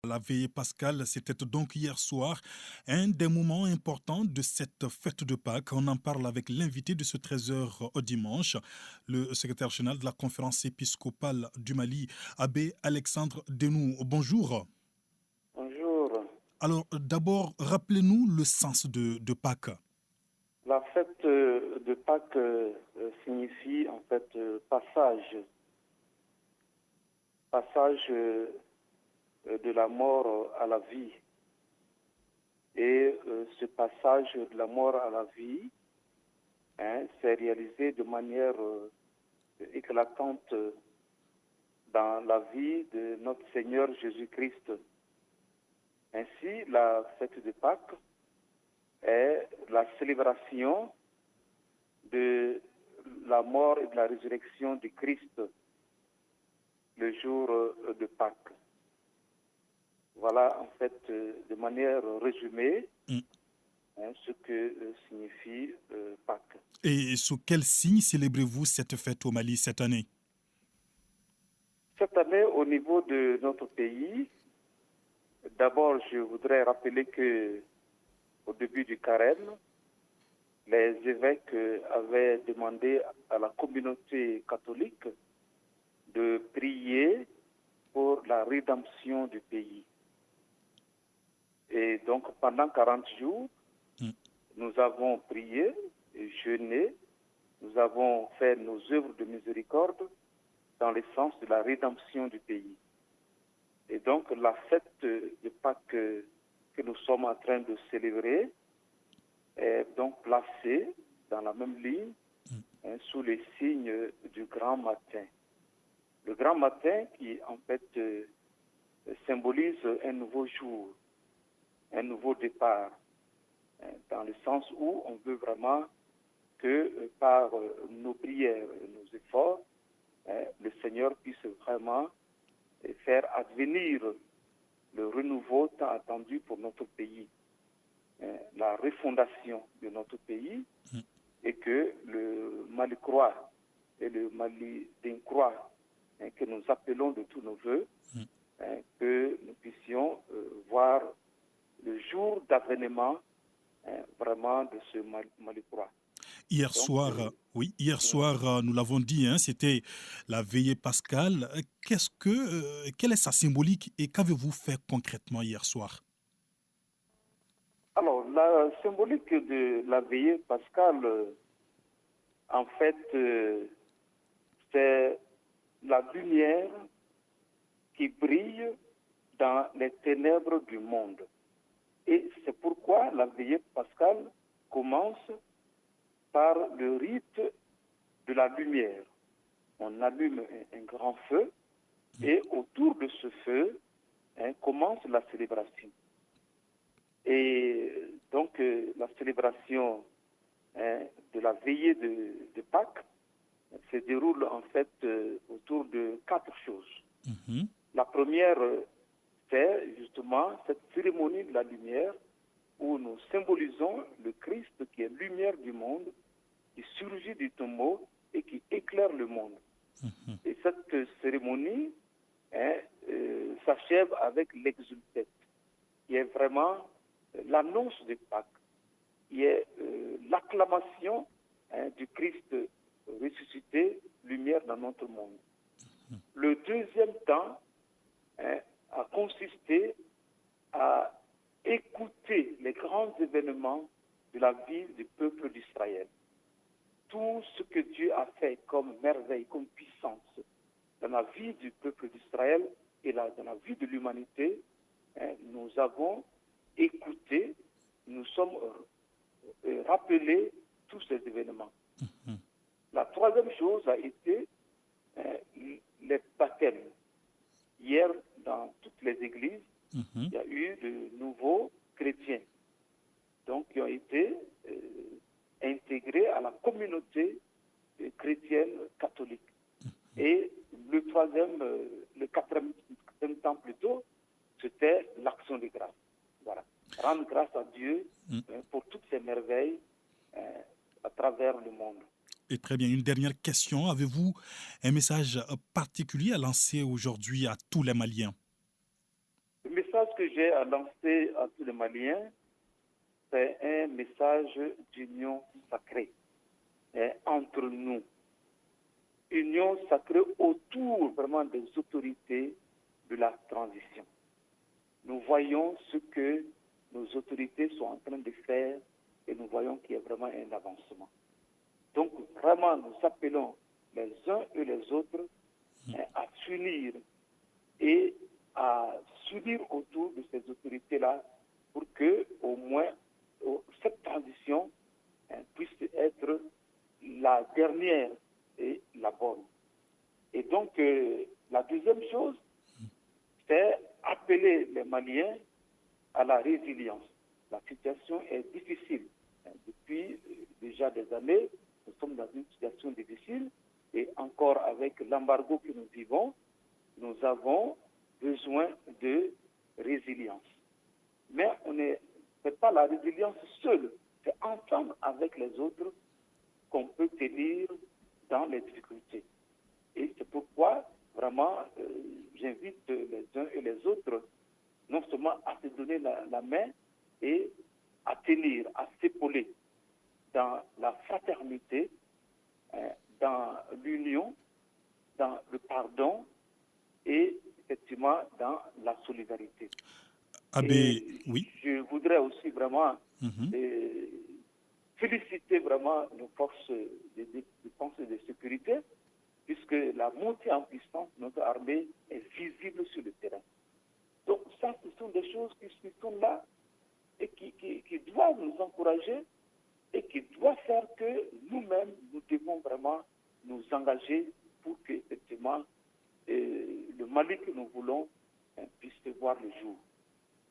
La veillée pascale, c'était donc hier soir, un des moments importants de cette fête de Pâques. On en parle avec l'invité de ce 13h au dimanche, le secrétaire général de la conférence épiscopale du Mali, Abbé Alexandre Denou. Bonjour. Bonjour. Alors, d'abord, rappelez-nous le sens de Pâques. La fête de Pâques signifie en fait passage de la mort à la vie. Et ce passage de la mort à la vie s'est réalisé de manière éclatante dans la vie de notre Seigneur Jésus-Christ. Ainsi, la fête de Pâques est la célébration de la mort et de la résurrection de Christ le jour de Pâques. Voilà en fait de manière résumée ce que signifie Pâques. Et sous quel signe célébrez-vous cette fête au Mali cette année? Cette année, au niveau de notre pays, d'abord je voudrais rappeler que au début du carême, les évêques avaient demandé à la communauté catholique de prier pour la rédemption du pays. Et donc pendant 40 jours, nous avons prié et jeûné, nous avons fait nos œuvres de miséricorde dans le sens de la rédemption du pays. Et donc la fête de Pâques que nous sommes en train de célébrer est donc placée dans la même ligne sous les signes du grand matin. Le grand matin qui en fait symbolise un nouveau jour, un nouveau départ, dans le sens où on veut vraiment que par nos prières et nos efforts, le Seigneur puisse vraiment faire advenir le renouveau tant attendu pour notre pays, la refondation de notre pays, et que le Mali croix et le Mali d'incroix que nous appelons de tous nos voeux, que nous puissions voir le jour d'avènement vraiment de ce Mali croix. Hier soir, nous l'avons dit, c'était la veillée pascale. Quelle est sa symbolique et qu'avez-vous fait concrètement hier soir? Alors, la symbolique de la veillée pascale, en fait, c'est la lumière qui brille dans les ténèbres du monde. Et c'est pourquoi la veillée pascale commence par le rite de la lumière. On allume un grand feu et autour de ce feu commence la célébration. Et donc la célébration de la veillée de Pâques se déroule en fait autour de 4 choses. La première, c'est justement cette cérémonie de la lumière où nous symbolisons le Christ qui est lumière du monde, qui surgit du tombeau et qui éclaire le monde. Et cette cérémonie s'achève avec l'exultète, qui est vraiment l'annonce de Pâques, qui est l'acclamation du Christ ressuscité, lumière dans notre monde. Le deuxième temps a consisté à écouter les grands événements de la vie du peuple d'Israël. Tout ce que Dieu a fait comme merveille, comme puissance dans la vie du peuple d'Israël et dans la vie de l'humanité, nous avons écouté, nous sommes rappelés tous ces événements. La troisième chose a été les baptêmes. Hier, dans toutes les églises, il y a eu de nouveaux chrétiens, donc qui ont été intégrés à la communauté chrétienne catholique. Et le quatrième temps plutôt, c'était l'action de grâce. Voilà. Rendre grâce à Dieu pour toutes ces merveilles à travers le monde. Et très bien, une dernière question. Avez-vous un message particulier à lancer aujourd'hui à tous les Maliens? Le message message que j'ai à lancer à tous les Maliens, c'est un message d'union sacrée entre nous. Union sacrée autour vraiment des autorités de la transition. Nous voyons ce que nos autorités sont en train de faire et nous voyons qu'il y a vraiment un avancement. Donc vraiment, nous appelons les uns et les autres à s'unir et à s'unir autour de ces autorités-là pour que au moins cette transition puisse être la dernière et la bonne. Et donc, la deuxième chose, c'est appeler les Maliens à la résilience. La situation est difficile. Depuis déjà des années, nous sommes dans une situation difficile et encore avec l'embargo que nous vivons, nous avons besoin de résilience. Mais on ne fait pas la résilience seule, c'est ensemble avec les autres qu'on peut tenir dans les difficultés. Et c'est pourquoi, vraiment, j'invite les uns et les autres, non seulement à se donner la main et à tenir, à s'épauler dans la fraternité, dans l'union, dans le pardon et effectivement dans la solidarité. Abbé, oui. Je voudrais aussi vraiment Mhm. féliciter vraiment nos forces de défense et de sécurité, puisque la montée en puissance de notre armée est visible sur le terrain. Donc ça, ce sont des choses qui sont là et qui doivent nous encourager et qui doivent faire que nous-mêmes, nous devons vraiment nous engager pour que, effectivement, le Mali que nous voulons puisse voir le jour.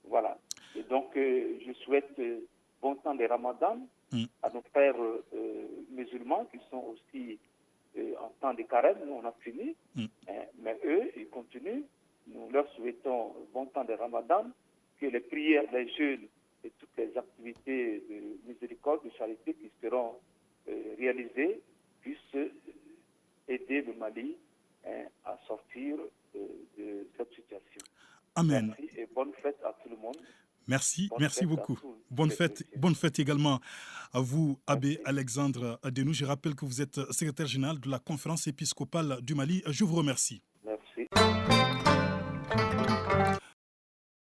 Voilà. Et donc, je souhaite bon temps de Ramadan à nos frères musulmans qui sont aussi en temps de carême. Nous, on a fini. Mais eux, ils continuent. Nous leur souhaitons bon temps de Ramadan, que les prières des jeunes et toutes les activités de miséricorde, de charité qui seront réalisées puissent aider le Mali à sortir de cette situation. Amen. Merci et bonne fête à tout le monde. Merci, Bonne merci fête à beaucoup. tous Bonne les fête, chrétiens. bonne fête également à vous, Abbé Merci. Alexandre Adenou. Je rappelle que vous êtes secrétaire général de la conférence épiscopale du Mali. Je vous remercie.